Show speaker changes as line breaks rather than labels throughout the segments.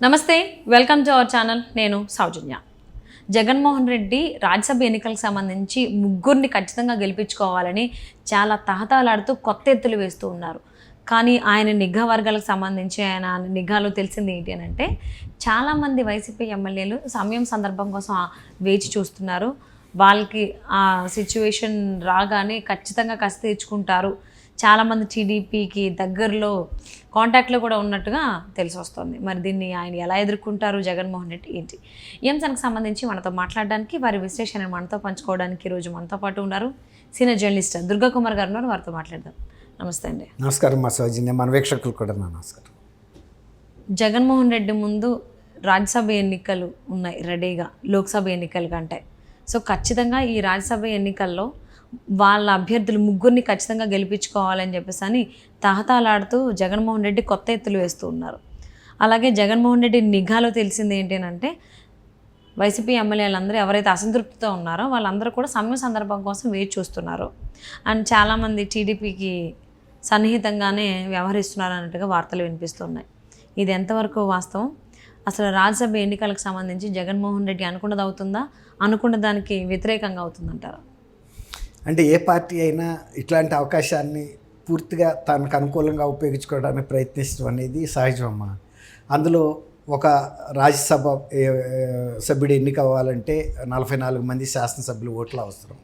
నమస్తే, welcome to our channel. నేను సౌజన్య. జగన్మోహన్ రెడ్డి రాజ్యసభ ఎన్నికలకు సంబంధించి ముగ్గురిని ఖచ్చితంగా గెలిపించుకోవాలని చాలా తహతలాడుతూ కొత్త ఎత్తులు వేస్తూ ఉన్నారు. కానీ ఆయన నిఘా వర్గాలకు సంబంధించి ఆయన నిఘాలో తెలిసింది ఏంటి అని అంటే, చాలామంది వైసీపీ ఎమ్మెల్యేలు సందర్భం కోసం వేచి చూస్తున్నారు. వాళ్ళకి ఆ సిచ్యువేషన్ రాగానే ఖచ్చితంగా కసి తీర్చుకుంటారు. చాలామంది టీడీపీకి దగ్గరలో కాంటాక్ట్లో కూడా ఉన్నట్టుగా తెలిసి వస్తుంది. మరి దీన్ని ఆయన ఎలా ఎదుర్కొంటారు జగన్మోహన్ రెడ్డి ఏంటి ఈ అంశానికి సంబంధించి మనతో మాట్లాడడానికి, వారి విశ్లేషణ మనతో పంచుకోవడానికి ఈరోజు మనతో పాటు ఉన్నారు సీనియర్ జర్నలిస్ట్ దుర్గా కుమార్ గారు ఉన్నారు. వారితో మాట్లాడదాం. నమస్తే అండి.
నమస్కారం మా సౌజన్య, మన వీక్షకులు కూడా నమస్కారం.
జగన్మోహన్ రెడ్డి ముందు రాజ్యసభ ఎన్నికలు ఉన్నాయి రెడీగా, లోక్సభ ఎన్నికల కంటే. సో ఖచ్చితంగా ఈ రాజ్యసభ ఎన్నికల్లో వాళ్ళ అభ్యర్థులు ముగ్గురిని ఖచ్చితంగా గెలిపించుకోవాలని చెప్పేసి అని తహతలాడుతూ జగన్మోహన్ రెడ్డి కొత్త ఎత్తులు వేస్తూ ఉన్నారు. అలాగే జగన్మోహన్ రెడ్డి నిఘాలో తెలిసింది ఏంటి అంటే, వైసీపీ ఎమ్మెల్యేలందరూ ఎవరైతే అసంతృప్తితో ఉన్నారో వాళ్ళందరూ కూడా సందర్భం కోసం వేచి చూస్తున్నారు. అండ్ చాలామంది టీడీపీకి సన్నిహితంగానే వ్యవహరిస్తున్నారు అన్నట్టుగా వార్తలు వినిపిస్తున్నాయి. ఇది ఎంతవరకు వాస్తవం? అసలు రాజ్యసభ ఎన్నికలకు సంబంధించి జగన్మోహన్ రెడ్డి అనుకున్నది అవుతుందా, అనుకున్న దానికి వ్యతిరేకంగా అవుతుందంటారా?
అంటే ఏ పార్టీ అయినా ఇట్లాంటి అవకాశాన్ని పూర్తిగా తనకు అనుకూలంగా ఉపయోగించుకోవడానికి ప్రయత్నించడం అనేది సహజమమ్మా. అందులో ఒక రాజ్యసభ సభ్యుడు ఎన్నిక అవ్వాలంటే 44 మంది శాసనసభ్యులు ఓట్లు అవసరం.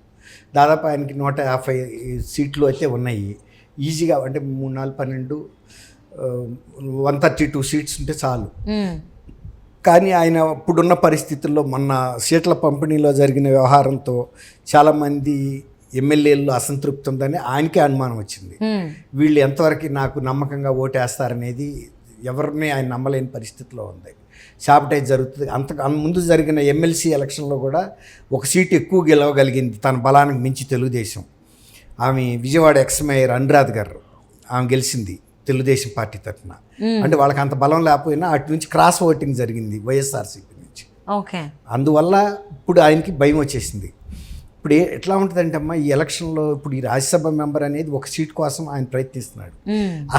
దాదాపు ఆయనకి 150 సీట్లు అయితే ఉన్నాయి ఈజీగా. అంటే 3, 4, 12 132 సీట్స్ ఉంటే చాలు. కానీ ఆయన ఇప్పుడున్న పరిస్థితుల్లో మొన్న సీట్ల పంపిణీలో జరిగిన వ్యవహారంతో చాలామంది ఎమ్మెల్యేలు అసంతృప్తి ఉందని ఆయనకే అనుమానం వచ్చింది. వీళ్ళు ఎంతవరకు నాకు నమ్మకంగా ఓటేస్తారనేది ఎవరిని ఆయన నమ్మలేని పరిస్థితిలో ఉంది. షాబటైజ్ జరుగుతుంది. ముందు జరిగిన ఎమ్మెల్సీ ఎలక్షన్లో కూడా ఒక సీటు ఎక్కువ గెలవగలిగింది తన బలానికి మించి తెలుగుదేశం. ఆమె విజయవాడ ఎక్స్ మేయర్ అనురాధ్ గారు, ఆమె గెలిచింది తెలుగుదేశం పార్టీ తరఫున. అంటే వాళ్ళకి అంత బలం లేకపోయినా అటు నుంచి క్రాస్ ఓటింగ్ జరిగింది వైఎస్ఆర్సీపీ నుంచి. అందువల్ల ఇప్పుడు ఆయనకి భయం వచ్చేసింది. ఇప్పుడు ఎట్లా ఉంటుందంటే అమ్మా, ఈ ఎలక్షన్లో ఇప్పుడు ఈ రాజ్యసభ మెంబర్ అనేది ఒక సీట్ కోసం ఆయన ప్రయత్నిస్తున్నాడు.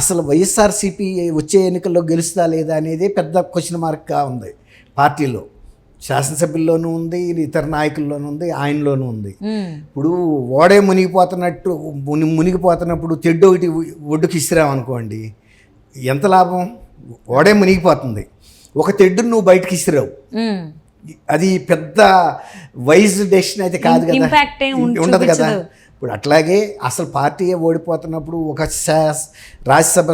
అసలు వైఎస్ఆర్సీపీ వచ్చే ఎన్నికల్లో గెలుస్తుందా లేదా అనేది పెద్ద క్వశ్చన్ మార్క్గా ఉంది పార్టీలో. శాసనసభ్యుల్లోనూ ఉంది, ఇతర నాయకుల్లోనూ ఉంది, ఆయనలోనూ ఉంది. ఇప్పుడు ఓడే మునిగిపోతున్నప్పుడు తెడ్డు ఒకటి ఒడ్డుకి ఇసిరావనుకోండి, ఎంత లాభం? ఓడే మునిగిపోతుంది, ఒక తెడ్డును నువ్వు బయటకి ఇసిరావు, అది పెద్ద వైజ్ డెసిషన్ అయితే కాదు కదా, ఉండదు కదా. ఇప్పుడు అట్లాగే అసలు పార్టీ ఓడిపోతున్నప్పుడు ఒక రాజ్యసభ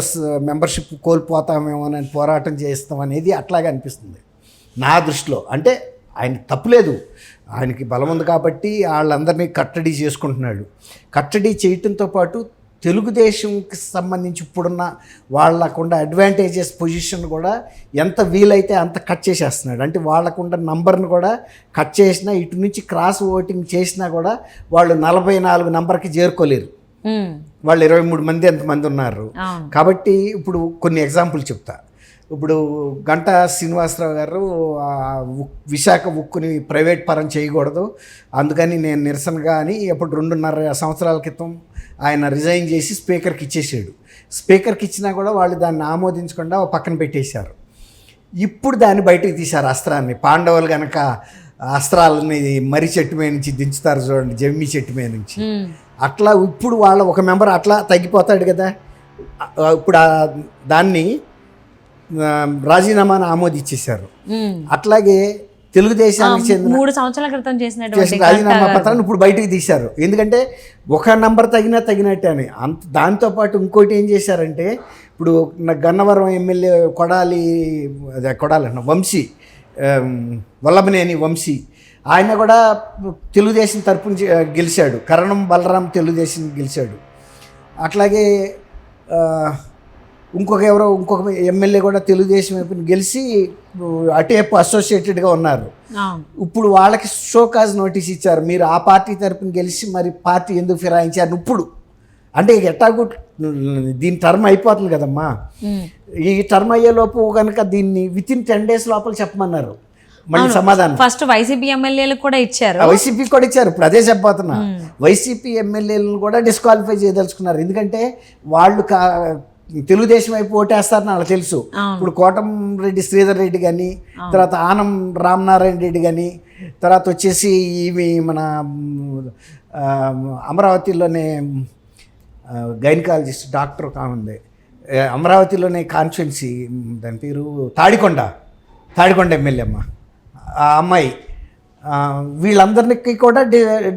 మెంబర్షిప్ కోల్పోతామేమోనని పోరాటం చేస్తాం అనేది అట్లాగే అనిపిస్తుంది నా దృష్టిలో. అంటే ఆయన తప్పులేదు, ఆయనకి బలం ఉంది కాబట్టి వాళ్ళందరినీ కట్టడి చేసుకుంటున్నాడు. కట్టడి చేయటంతో పాటు తెలుగుదేశంకి సంబంధించి ఇప్పుడున్న వాళ్ళకుండా అడ్వాంటేజెస్ పొజిషన్ కూడా ఎంత వీలైతే అంత కట్ చేసేస్తున్నాడు. అంటే వాళ్ళకుండా నంబర్ని కూడా కట్ చేసినా, ఇటు నుంచి క్రాస్ ఓటింగ్ చేసినా కూడా వాళ్ళు 44 నంబర్కి చేరుకోలేరు. వాళ్ళు 23 మంది ఎంతమంది ఉన్నారు కాబట్టి. ఇప్పుడు కొన్ని ఎగ్జాంపుల్ చెప్తా. ఇప్పుడు గంటా శ్రీనివాసరావు గారు విశాఖ ఉక్కుని ప్రైవేట్ పరం చేయకూడదు, అందుకని నేను నిరసనగా అని అప్పుడు 2.5 సంవత్సరాల క్రితం ఆయన రిజైన్ చేసి స్పీకర్కి ఇచ్చేసాడు. స్పీకర్కి ఇచ్చినా కూడా వాళ్ళు దాన్ని ఆమోదించకుండా పక్కన పెట్టేశారు. ఇప్పుడు దాన్ని బయటకు తీశారు అస్త్రాన్ని. పాండవులు కనుక అస్త్రాలని మర్రి చెట్టు మీద నుంచి దించుతారు చూడండి, జమ్మి చెట్టు మీద నుంచి, అట్లా ఇప్పుడు వాళ్ళ ఒక మెంబర్ అట్లా తగ్గిపోతాడు కదా. ఇప్పుడు దాన్ని రాజీనామాను ఆమోదించేశారు. అట్లాగే తెలుగుదేశానికి చెందిన
3 సంవత్సరాల క్రితం చేసిన
రాజీనామా పత్రాన్ని ఇప్పుడు బయటికి తీశారు. ఎందుకంటే ఒక నంబర్ తగినట్టే అని. దాంతోపాటు ఇంకోటి ఏం చేశారంటే, ఇప్పుడు గన్నవరం ఎమ్మెల్యే కొడాలి వంశీ, వల్లభనేని వంశీ, ఆయన కూడా తెలుగుదేశం తరపున గెలిచాడు. కరణం బలరాం తెలుగుదేశం గెలిచాడు. అట్లాగే ఇంకొక ఎమ్మెల్యే కూడా తెలుగుదేశం వైపు గెలిచి అటువైపు అసోసియేటెడ్గా ఉన్నారు. ఇప్పుడు వాళ్ళకి షోకాజ్ నోటీస్ ఇచ్చారు, మీరు ఆ పార్టీ తరపున గెలిచి మరి పార్టీ ఎందుకు ఫిరాయించారు ఇప్పుడు. అంటే ఎట్టాగు దీని టర్మ్ అయిపోతుంది కదమ్మా. ఈ టర్మ్ అయ్యేలోపు కనుక దీన్ని వితిన్ 10 days లోపల చెప్పమన్నారు. మళ్ళీ సమాధానం
ఫస్ట్ వైసీపీ ఎమ్మెల్యేలు కూడా ఇచ్చారు,
వైసీపీ కూడా ఇచ్చారు. ఇప్పుడు అదే చెప్పబోతున్నా, వైసీపీ ఎమ్మెల్యేలను కూడా డిస్క్వాలిఫై చేయదలుచుకున్నారు. ఎందుకంటే వాళ్ళు తెలుగుదేశం వైపు ఓటేస్తారని వాళ్ళకి తెలుసు. ఇప్పుడు కోటంరెడ్డి శ్రీధర్ రెడ్డి కానీ, తర్వాత ఆనం రామనారాయణ రెడ్డి కానీ, తర్వాత వచ్చేసి ఇవి మన అమరావతిలోనే గైనకాలజిస్ట్ డాక్టర్ కానుంది, అమరావతిలోనే కాన్స్టిట్యున్సీ దాని పేరు తాడికొండ ఎమ్మెల్యే అమ్మ, ఆ అమ్మాయి, వీళ్ళందరికీ కూడా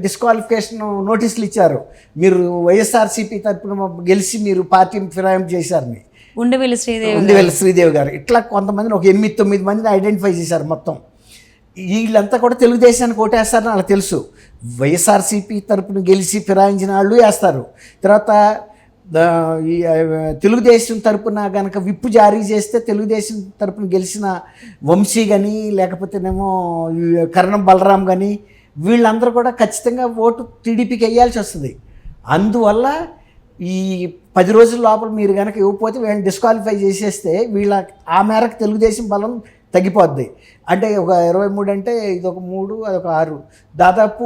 డిస్క్వాలిఫికేషన్ నోటీసులు ఇచ్చారు. మీరు వైఎస్ఆర్సీపీ తరఫున గెలిచి మీరు పార్టీని ఫిరాయింపు చేశారని.
ఉండవెల్లి శ్రీదేవి
గారు ఇట్లా కొంతమందిని ఒక 8-9 మందిని ఐడెంటిఫై చేశారు. మొత్తం వీళ్ళంతా కూడా తెలుగుదేశానికి ఓటేస్తారని వాళ్ళకి తెలుసు. వైఎస్ఆర్సీపీ తరఫున గెలిచి ఫిరాయించిన వాళ్ళు వేస్తారు. తర్వాత ఈ తెలుగుదేశం తరపున కనుక విప్పు జారీ చేస్తే తెలుగుదేశం తరపున గెలిచిన వంశీ కానీ, లేకపోతేనేమో కరణం బలరాం కానీ, వీళ్ళందరూ కూడా ఖచ్చితంగా ఓటు టీడీపీకి వేయాల్సి వస్తుంది. అందువల్ల ఈ 10 రోజుల లోపల మీరు కనుక ఇవ్వకపోతే వీళ్ళని డిస్క్వాలిఫై చేసేస్తే వీళ్ళ ఆ మేరకు తెలుగుదేశం బలం తగ్గిపోద్ది. అంటే ఒక 23 అంటే ఇదొక 3, అదొక 6, దాదాపు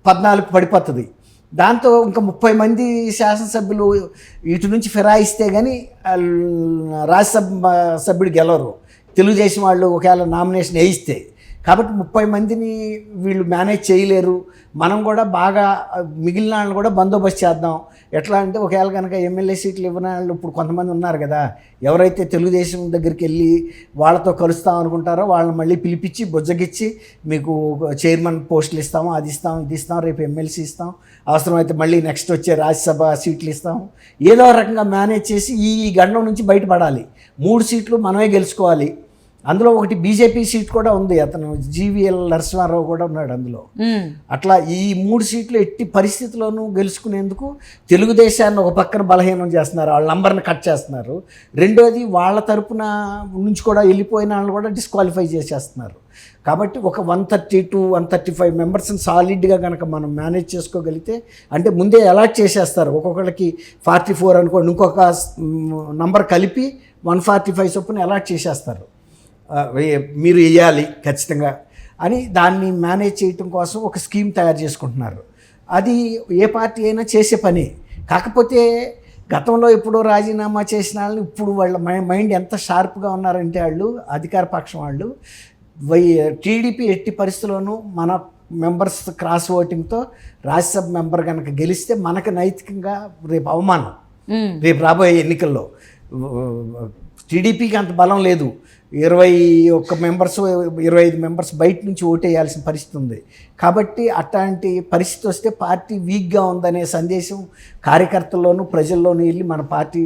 14 పడిపోతుంది. దాంతో ఇంకా 30 మంది శాసనసభ్యులు ఇటు నుంచి ఫిరాయిస్తే కానీ రాజ్యసభ సభ్యుడు గెలవరు, తెలుగుదేశం వాళ్ళు ఒకవేళ నామినేషన్ వేయిస్తే. కాబట్టి 30 మందిని వీళ్ళు మేనేజ్ చేయలేరు. మనం కూడా బాగా మిగిలిన వాళ్ళని కూడా బందోబస్తు చేద్దాం. ఎట్లా అంటే ఒకవేళ కనుక ఎమ్మెల్యే సీట్లు ఇవ్వని వాళ్ళు ఇప్పుడు కొంతమంది ఉన్నారు కదా, ఎవరైతే తెలుగుదేశం దగ్గరికి వెళ్ళి వాళ్ళతో కలుస్తాం అనుకుంటారో వాళ్ళని మళ్ళీ పిలిపించి బుజ్జగిచ్చి మీకు చైర్మన్ పోస్టులు ఇస్తాము, అది ఇస్తాం, ఇది ఇస్తాం, రేపు ఎమ్మెల్సీ ఇస్తాం, అవసరమైతే మళ్ళీ నెక్స్ట్ వచ్చే రాజ్యసభ సీట్లు ఇస్తాం, ఏదో రకంగా మేనేజ్ చేసి ఈ గండం నుంచి బయటపడాలి. 3 సీట్లు మనమే గెలుచుకోవాలి. అందులో ఒకటి బీజేపీ సీట్ కూడా ఉంది, అతను జీవీఎల్ నరసింహారావు కూడా ఉన్నాడు అందులో. అట్లా ఈ 3 సీట్లు ఎట్టి పరిస్థితుల్లోనూ గెలుచుకునేందుకు తెలుగుదేశాన్ని ఒక పక్కన బలహీనం చేస్తున్నారు, వాళ్ళ నంబర్ని కట్ చేస్తున్నారు. రెండోది వాళ్ళ తరపున నుంచి కూడా వెళ్ళిపోయిన వాళ్ళని కూడా డిస్క్వాలిఫై చేసేస్తున్నారు. కాబట్టి ఒక 130 to 135 మెంబర్స్ని సాలిడ్గా కనుక మనం మేనేజ్ చేసుకోగలిగితే, అంటే ముందే అలాట్ చేసేస్తారు, ఒక్కొక్కరికి 44 అనుకోండి, ఇంకొక నంబర్ కలిపి 145 చొప్పున అలాట్ చేసేస్తారు, మీరు వేయాలి ఖచ్చితంగా అని. దాన్ని మేనేజ్ చేయటం కోసం ఒక స్కీమ్ తయారు చేసుకుంటున్నారు. అది ఏ పార్టీ అయినా చేసే పని. కాకపోతే గతంలో ఎప్పుడో రాజీనామా చేసిన వాళ్ళని ఇప్పుడు వాళ్ళ మైండ్ ఎంత షార్ప్గా ఉన్నారంటే వాళ్ళు అధికార పక్షం వాళ్ళు, టీడీపీ ఎట్టి పరిస్థితుల్లోనూ మన మెంబర్స్ క్రాస్ ఓటింగ్తో రాజ్యసభ మెంబర్ కనుక గెలిస్తే మనకు నైతికంగా రేపు అవమానం. రేపు రాబోయే ఎన్నికల్లో టీడీపీకి అంత బలం లేదు. 21 మెంబర్స్ 25 మెంబర్స్ బయట నుంచి ఓటేయాల్సిన పరిస్థితి ఉంది. కాబట్టి అట్లాంటి పరిస్థితి వస్తే పార్టీ వీక్గా ఉందనే సందేశం కార్యకర్తల్లోనూ ప్రజల్లోనూ వెళ్ళి మన పార్టీ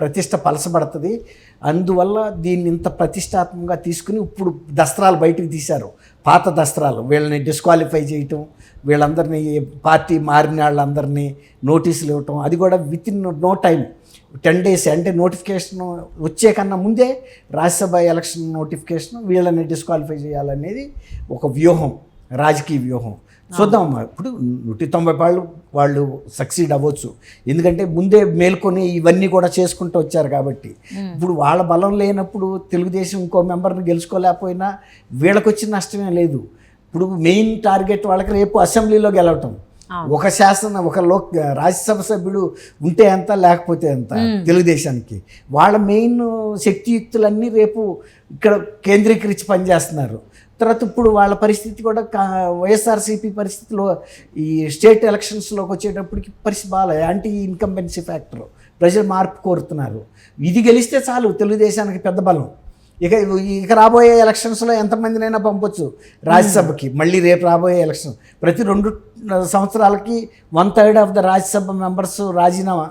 ప్రతిష్ట పలసబడుతుంది. అందువల్ల దీన్ని ఇంత ప్రతిష్టాత్మకంగా తీసుకుని ఇప్పుడు దస్త్రాలు బయటకు తీశారు, పాత దస్త్రాలు. వీళ్ళని డిస్క్వాలిఫై చేయటం, వీళ్ళందరినీ పార్టీ మారిన వాళ్ళందరినీ నోటీసులు ఇవ్వటం, అది కూడా within no time 10 days, అంటే నోటిఫికేషన్ వచ్చే కన్నా ముందే రాజ్యసభ ఎలక్షన్ నోటిఫికేషన్ వీళ్ళని డిస్క్వాలిఫై చేయాలనేది ఒక వ్యూహం, రాజకీయ వ్యూహం. చూద్దామమ్మా, ఇప్పుడు 190 వాళ్ళు సక్సీడ్ అవ్వచ్చు, ఎందుకంటే ముందే మేల్కొని ఇవన్నీ కూడా చేసుకుంటూ వచ్చారు కాబట్టి. ఇప్పుడు వాళ్ళ బలం లేనప్పుడు తెలుగుదేశం ఇంకో మెంబర్ని గెలుచుకోలేకపోయినా వీళ్ళకి వచ్చిన నష్టమే లేదు. ఇప్పుడు మెయిన్ టార్గెట్ వాళ్ళకి రేపు అసెంబ్లీలో గెలవటం. ఒక రాజ్యసభ సభ్యుడు ఉంటే ఎంత, లేకపోతే ఎంత తెలుగుదేశానికి. వాళ్ళ మెయిన్ శక్తియుక్తులన్నీ రేపు ఇక్కడ కేంద్రీకరించి పనిచేస్తున్నారు. తర్వాత ఇప్పుడు వాళ్ళ పరిస్థితి కూడా వైఎస్ఆర్సీపీ పరిస్థితిలో ఈ స్టేట్ ఎలక్షన్స్లోకి వచ్చేటప్పటికి పరిస్థితి బాగా యాంటీ ఇన్కంబెన్సీ ఫ్యాక్టర్, ప్రజలు మార్పు కోరుతున్నారు. ఇది గెలిస్తే చాలు తెలుగుదేశానికి పెద్ద బలం. ఇక రాబోయే ఎలక్షన్స్లో ఎంతమందినైనా పంపొచ్చు రాజ్యసభకి. మళ్ళీ రేపు రాబోయే ఎలక్షన్ ప్రతి 2 సంవత్సరాలకి 1/3 ఆఫ్ ద రాజ్యసభ మెంబర్స్ రాజీనామా,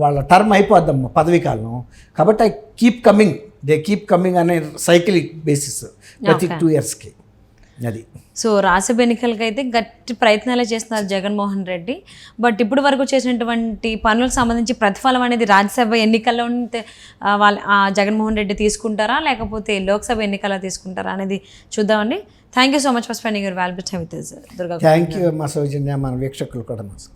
వాళ్ళ టర్మ్ అయిపోద్దమ్మా పదవీ కాలం. కాబట్టి దే కీప్ కమింగ్ అనే సైకిలిక్ బేసిస్ ప్రతి 2 yearsకి. అది
సో రాజ్యసభ ఎన్నికలకి అయితే గట్టి ప్రయత్నాలే చేస్తున్నారు జగన్మోహన్ రెడ్డి. బట్ ఇప్పుడు వరకు చేసినటువంటి పనులకు సంబంధించి ప్రతిఫలం అనేది రాజ్యసభ ఎన్నికల్లో జగన్మోహన్ రెడ్డి తీసుకుంటారా, లేకపోతే లోక్సభ ఎన్నికల్లో తీసుకుంటారా అనేది చూద్దామండి. Thank you so much for spending your valuable time with us, Durga.
Thank you మా సౌజన్య, మన వీక్షకులు కూడా.